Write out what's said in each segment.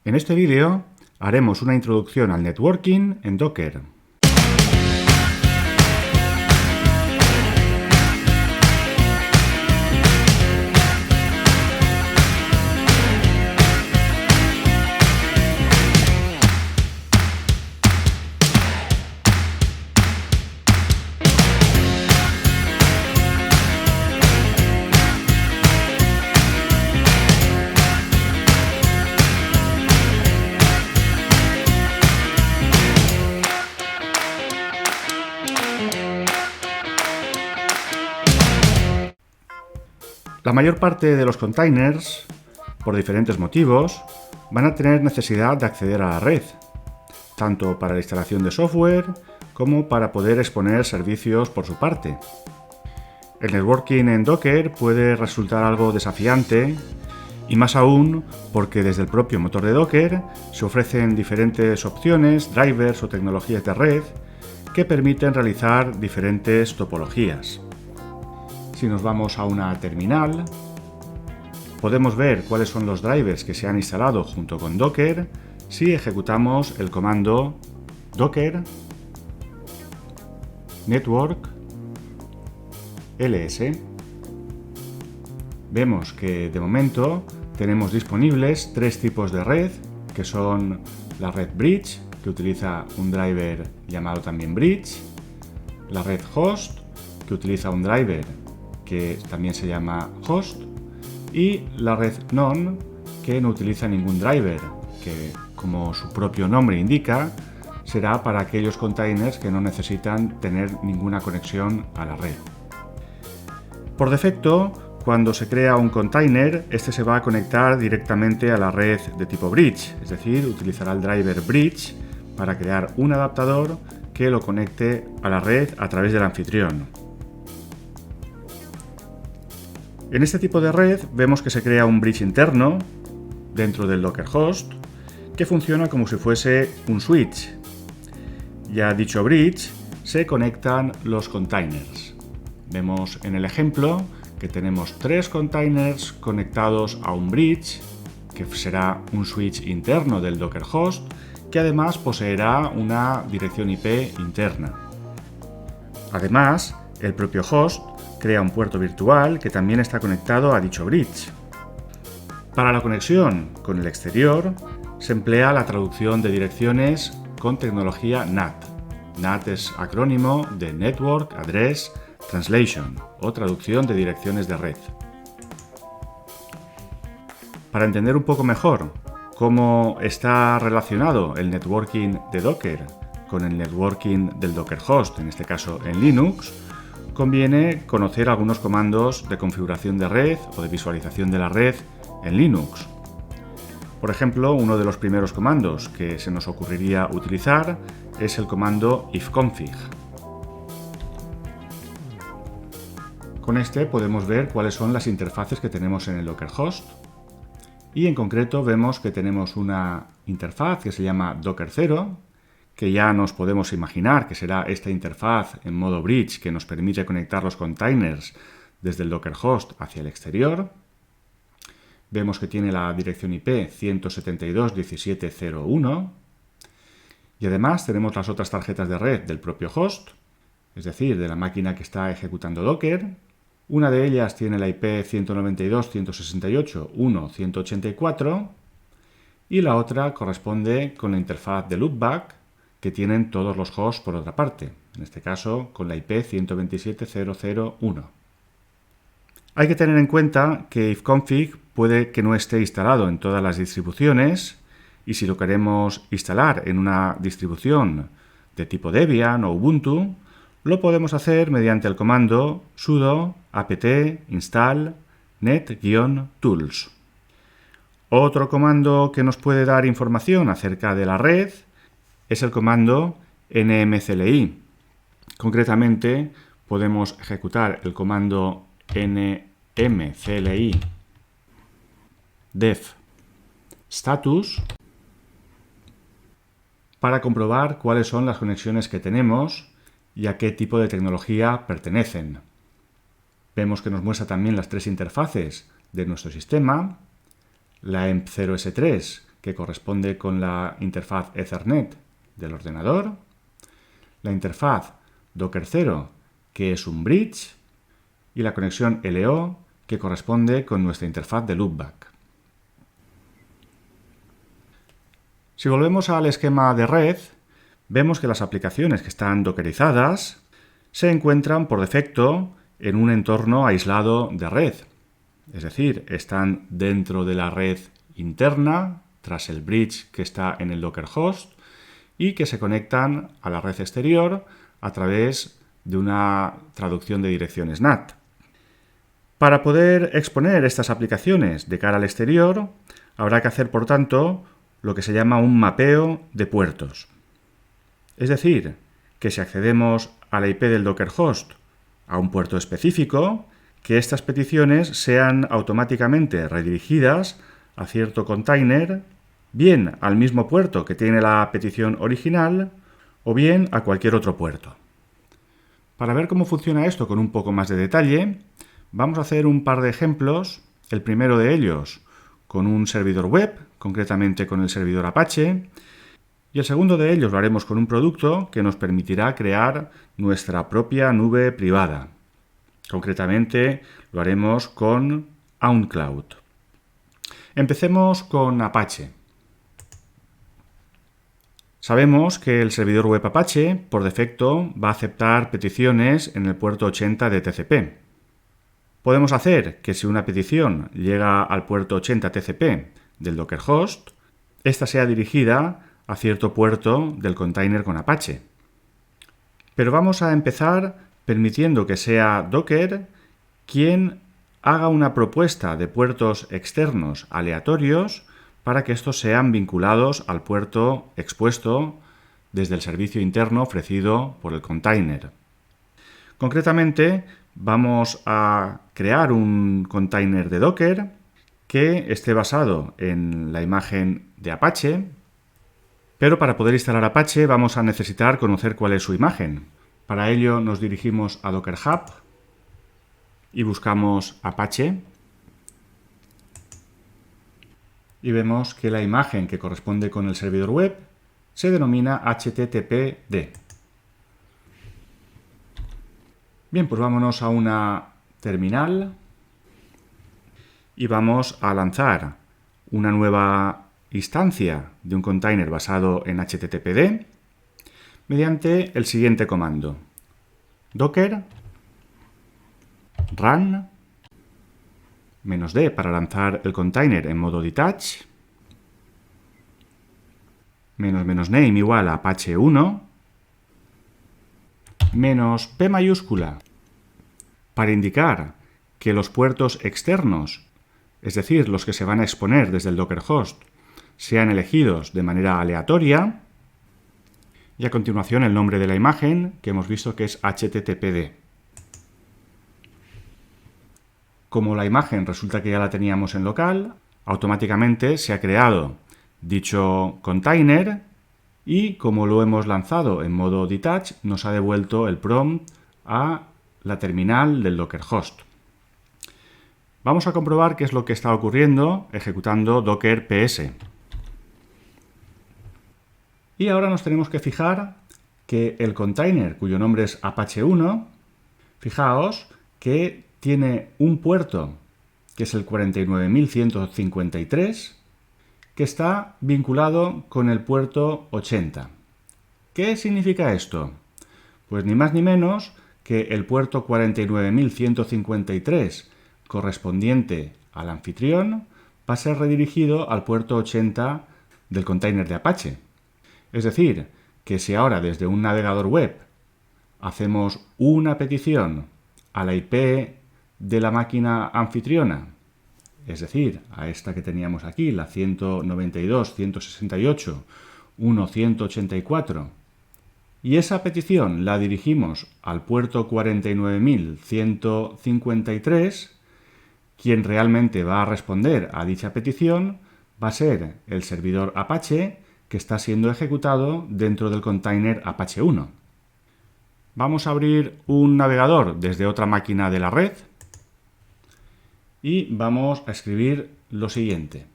En este vídeo haremos una introducción al networking en Docker. La mayor parte de los containers, por diferentes motivos, van a tener necesidad de acceder a la red, tanto para la instalación de software como para poder exponer servicios por su parte. El networking en Docker puede resultar algo desafiante, y más aún porque desde el propio motor de Docker se ofrecen diferentes opciones, drivers o tecnologías de red que permiten realizar diferentes topologías. Si nos vamos a una terminal, podemos ver cuáles son los drivers que se han instalado junto con Docker si ejecutamos el comando docker network ls. Vemos que de momento tenemos disponibles tres tipos de red, que son la red bridge, que utiliza un driver llamado también bridge, la red host, que utiliza un driver que también se llama host, y la red none, que no utiliza ningún driver, que como su propio nombre indica, será para aquellos containers que no necesitan tener ninguna conexión a la red. Por defecto, cuando se crea un container, este se va a conectar directamente a la red de tipo bridge, es decir, utilizará el driver bridge para crear un adaptador que lo conecte a la red a través del anfitrión. En este tipo de red vemos que se crea un bridge interno dentro del Docker host que funciona como si fuese un switch. Y a dicho bridge se conectan los containers. Vemos en el ejemplo que tenemos tres containers conectados a un bridge, que será un switch interno del Docker host, que además poseerá una dirección IP interna. Además, el propio host crea un puerto virtual que también está conectado a dicho bridge. Para la conexión con el exterior se emplea la traducción de direcciones con tecnología NAT. NAT es acrónimo de Network Address Translation o traducción de direcciones de red. Para entender un poco mejor cómo está relacionado el networking de Docker con el networking del Docker host, en este caso en Linux, conviene conocer algunos comandos de configuración de red o de visualización de la red en Linux. Por ejemplo, uno de los primeros comandos que se nos ocurriría utilizar es el comando ifconfig. Con este podemos ver cuáles son las interfaces que tenemos en el Docker host, y en concreto vemos que tenemos una interfaz que se llama Docker 0, que ya nos podemos imaginar que será esta interfaz en modo bridge que nos permite conectar los containers desde el Docker host hacia el exterior. Vemos que tiene la dirección IP 172.17.0.1 y además tenemos las otras tarjetas de red del propio host, es decir, de la máquina que está ejecutando Docker. Una de ellas tiene la IP 192.168.1.184 y la otra corresponde con la interfaz de loopback que tienen todos los hosts por otra parte, en este caso con la IP 127.0.0.1. Hay que tener en cuenta que ifconfig puede que no esté instalado en todas las distribuciones, y si lo queremos instalar en una distribución de tipo Debian o Ubuntu, lo podemos hacer mediante el comando sudo apt install net-tools. Otro comando que nos puede dar información acerca de la red es el comando nmcli. Concretamente, podemos ejecutar el comando nmcli def status para comprobar cuáles son las conexiones que tenemos y a qué tipo de tecnología pertenecen. Vemos que nos muestra también las tres interfaces de nuestro sistema, la EMP0S3, que corresponde con la interfaz Ethernet del ordenador, la interfaz Docker 0, que es un bridge, y la conexión LO, que corresponde con nuestra interfaz de loopback. Si volvemos al esquema de red, vemos que las aplicaciones que están dockerizadas se encuentran por defecto en un entorno aislado de red. Es decir, están dentro de la red interna, tras el bridge que está en el Docker host, y que se conectan a la red exterior a través de una traducción de direcciones NAT. Para poder exponer estas aplicaciones de cara al exterior, habrá que hacer, por tanto, lo que se llama un mapeo de puertos. Es decir, que si accedemos a la IP del Docker host a un puerto específico, que estas peticiones sean automáticamente redirigidas a cierto container, bien al mismo puerto que tiene la petición original, o bien a cualquier otro puerto. Para ver cómo funciona esto con un poco más de detalle, vamos a hacer un par de ejemplos, el primero de ellos con un servidor web, concretamente con el servidor Apache, y el segundo de ellos lo haremos con un producto que nos permitirá crear nuestra propia nube privada. Concretamente lo haremos con OwnCloud. Empecemos con Apache. Sabemos que el servidor web Apache, por defecto, va a aceptar peticiones en el puerto 80 de TCP. Podemos hacer que si una petición llega al puerto 80 TCP del Docker host, esta sea dirigida a cierto puerto del container con Apache. Pero vamos a empezar permitiendo que sea Docker quien haga una propuesta de puertos externos aleatorios para que estos sean vinculados al puerto expuesto desde el servicio interno ofrecido por el container. Concretamente, vamos a crear un container de Docker que esté basado en la imagen de Apache, pero para poder instalar Apache vamos a necesitar conocer cuál es su imagen. Para ello nos dirigimos a Docker Hub y buscamos Apache y vemos que la imagen que corresponde con el servidor web se denomina HTTPD. Bien, pues vámonos a una terminal y vamos a lanzar una nueva instancia de un container basado en HTTPD mediante el siguiente comando: docker run -d para lanzar el container en modo detach, --name igual a Apache 1, -p mayúscula para indicar que los puertos externos, es decir, los que se van a exponer desde el Docker host, sean elegidos de manera aleatoria, y a continuación el nombre de la imagen, que hemos visto que es HTTPD. Como la imagen resulta que ya la teníamos en local, automáticamente se ha creado dicho container y como lo hemos lanzado en modo detach, nos ha devuelto el prompt a la terminal del Docker host. Vamos a comprobar qué es lo que está ocurriendo ejecutando docker ps. Y ahora nos tenemos que fijar que el container, cuyo nombre es Apache 1, fijaos que tiene un puerto, que es el 49153, que está vinculado con el puerto 80. ¿Qué significa esto? Pues ni más ni menos que el puerto 49153 correspondiente al anfitrión va a ser redirigido al puerto 80 del container de Apache. Es decir, que si ahora desde un navegador web hacemos una petición a la IP de la máquina anfitriona, es decir, a esta que teníamos aquí, la 192.168.1.184, y esa petición la dirigimos al puerto 49153, quien realmente va a responder a dicha petición va a ser el servidor Apache que está siendo ejecutado dentro del container Apache 1. Vamos a abrir un navegador desde otra máquina de la red y vamos a escribir lo siguiente: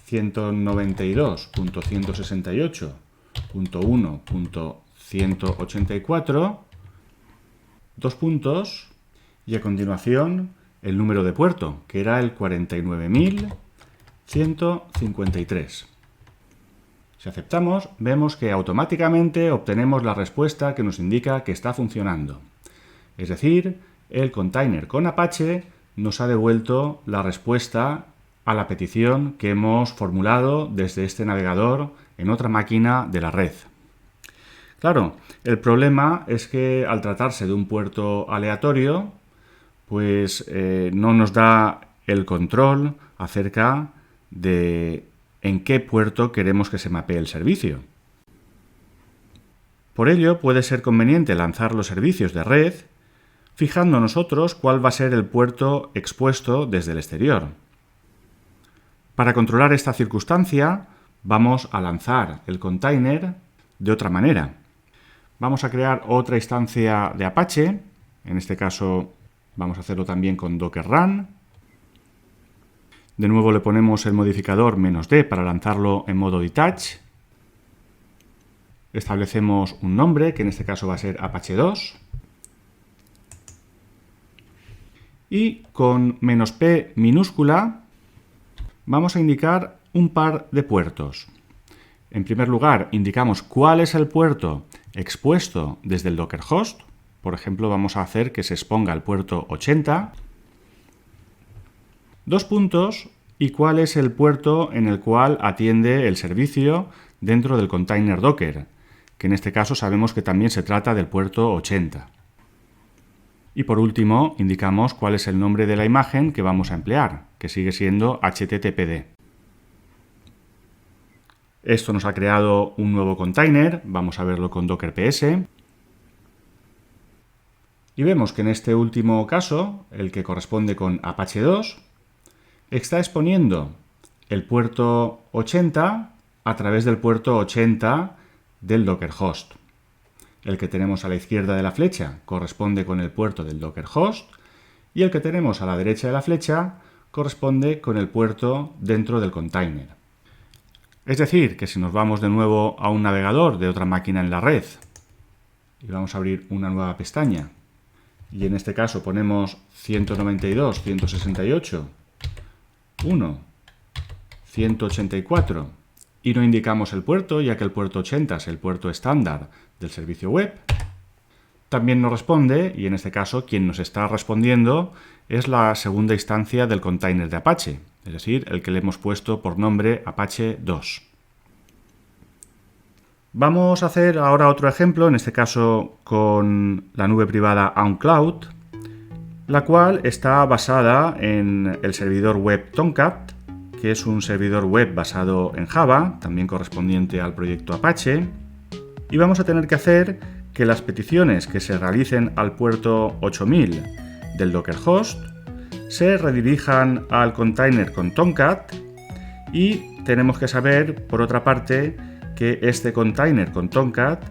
192.168.1.184, dos puntos, y a continuación el número de puerto, que era el 49.153. Si aceptamos, vemos que automáticamente obtenemos la respuesta que nos indica que está funcionando. Es decir, el container con Apache nos ha devuelto la respuesta a la petición que hemos formulado desde este navegador en otra máquina de la red. Claro, el problema es que al tratarse de un puerto aleatorio, pues no nos da el control acerca de en qué puerto queremos que se mapee el servicio. Por ello, puede ser conveniente lanzar los servicios de red fijando nosotros cuál va a ser el puerto expuesto desde el exterior. Para controlar esta circunstancia, vamos a lanzar el container de otra manera. Vamos a crear otra instancia de Apache, en este caso vamos a hacerlo también con Docker Run. De nuevo le ponemos el modificador "-d" para lanzarlo en modo detach. Establecemos un nombre, que en este caso va a ser Apache 2. Y con "-p" minúscula vamos a indicar un par de puertos. En primer lugar, indicamos cuál es el puerto expuesto desde el Docker host. Por ejemplo, vamos a hacer que se exponga el puerto 80. Dos puntos, y cuál es el puerto en el cual atiende el servicio dentro del container Docker, que en este caso sabemos que también se trata del puerto 80. Y por último, indicamos cuál es el nombre de la imagen que vamos a emplear, que sigue siendo HTTPD. Esto nos ha creado un nuevo container, vamos a verlo con Docker PS. Y vemos que en este último caso, el que corresponde con Apache 2, está exponiendo el puerto 80 a través del puerto 80 del Docker host. El que tenemos a la izquierda de la flecha corresponde con el puerto del Docker host y el que tenemos a la derecha de la flecha corresponde con el puerto dentro del container. Es decir, que si nos vamos de nuevo a un navegador de otra máquina en la red y vamos a abrir una nueva pestaña y en este caso ponemos 192.168.1.184 y no indicamos el puerto, ya que el puerto 80 es el puerto estándar del servicio web, también nos responde, y en este caso quien nos está respondiendo es la segunda instancia del container de Apache, es decir, el que le hemos puesto por nombre Apache 2. Vamos a hacer ahora otro ejemplo, en este caso con la nube privada OnCloud, la cual está basada en el servidor web Tomcat, que es un servidor web basado en Java, también correspondiente al proyecto Apache, y vamos a tener que hacer que las peticiones que se realicen al puerto 8000 del Docker host se redirijan al container con Tomcat y tenemos que saber, por otra parte, que este container con Tomcat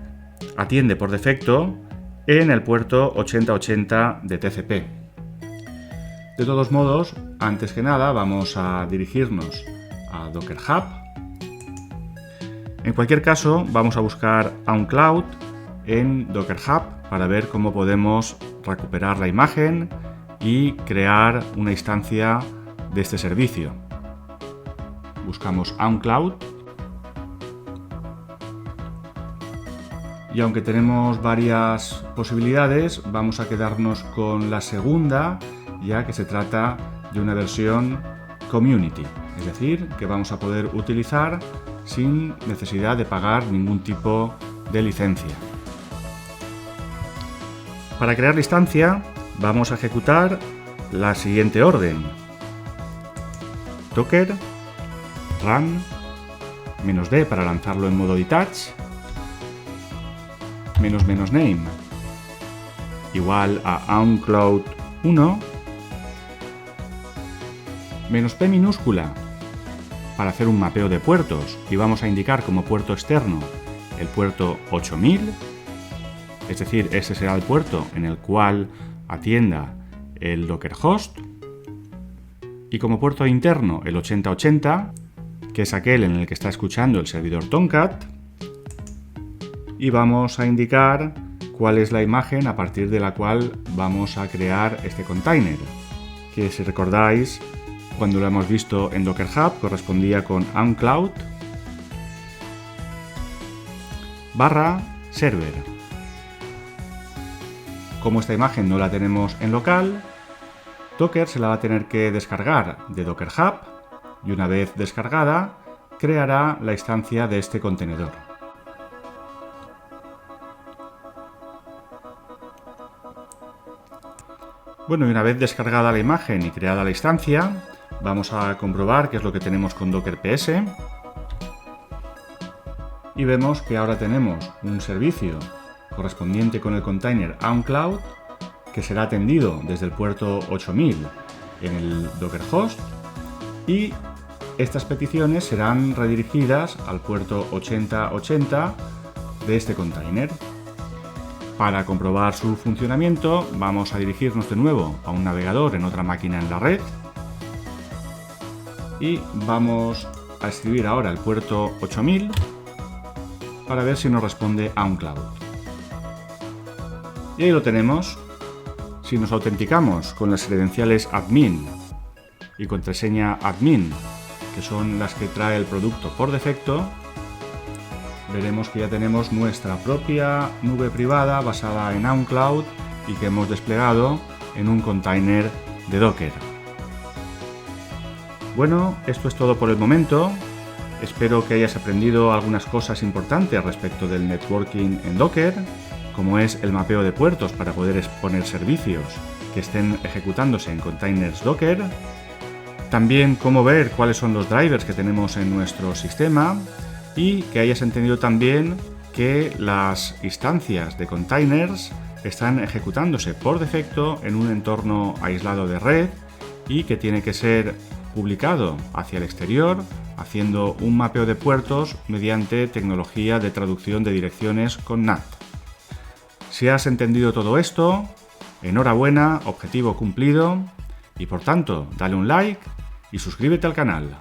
atiende por defecto en el puerto 8080 de TCP. De todos modos, antes que nada vamos a dirigirnos a Docker Hub. En cualquier caso, vamos a buscar OnCloud en Docker Hub para ver cómo podemos recuperar la imagen y crear una instancia de este servicio. Buscamos OnCloud y aunque tenemos varias posibilidades, vamos a quedarnos con la segunda, ya que se trata de una versión Community, es decir, que vamos a poder utilizar sin necesidad de pagar ningún tipo de licencia. Para crear la instancia vamos a ejecutar la siguiente orden: Docker run -d para lanzarlo en modo detach, --name igual a OnCloud 1, -p minúscula para hacer un mapeo de puertos y vamos a indicar como puerto externo el puerto 8000, es decir, ese será el puerto en el cual atienda el Docker host, y como puerto interno el 8080, que es aquel en el que está escuchando el servidor Tomcat, y vamos a indicar cuál es la imagen a partir de la cual vamos a crear este container, que si recordáis, cuando lo hemos visto en Docker Hub, correspondía con OnCloud / server. Como esta imagen no la tenemos en local, Docker se la va a tener que descargar de Docker Hub y una vez descargada, creará la instancia de este contenedor. Bueno, y una vez descargada la imagen y creada la instancia, vamos a comprobar qué es lo que tenemos con Docker PS. Y vemos que ahora tenemos un servicio correspondiente con el container OnCloud que será atendido desde el puerto 8000 en el Docker host, y estas peticiones serán redirigidas al puerto 8080 de este container. Para comprobar su funcionamiento vamos a dirigirnos de nuevo a un navegador en otra máquina en la red y vamos a escribir ahora el puerto 8000 para ver si nos responde OnCloud. Y ahí lo tenemos. Si nos autenticamos con las credenciales admin y contraseña admin, que son las que trae el producto por defecto, veremos que ya tenemos nuestra propia nube privada basada en OnCloud y que hemos desplegado en un container de Docker. Bueno, esto es todo por el momento. Espero que hayas aprendido algunas cosas importantes respecto del networking en Docker, como es el mapeo de puertos para poder exponer servicios que estén ejecutándose en containers Docker, también cómo ver cuáles son los drivers que tenemos en nuestro sistema, y que hayas entendido también que las instancias de containers están ejecutándose por defecto en un entorno aislado de red y que tiene que ser publicado hacia el exterior haciendo un mapeo de puertos mediante tecnología de traducción de direcciones con NAT. Si has entendido todo esto, enhorabuena, objetivo cumplido, y por tanto dale un like y suscríbete al canal.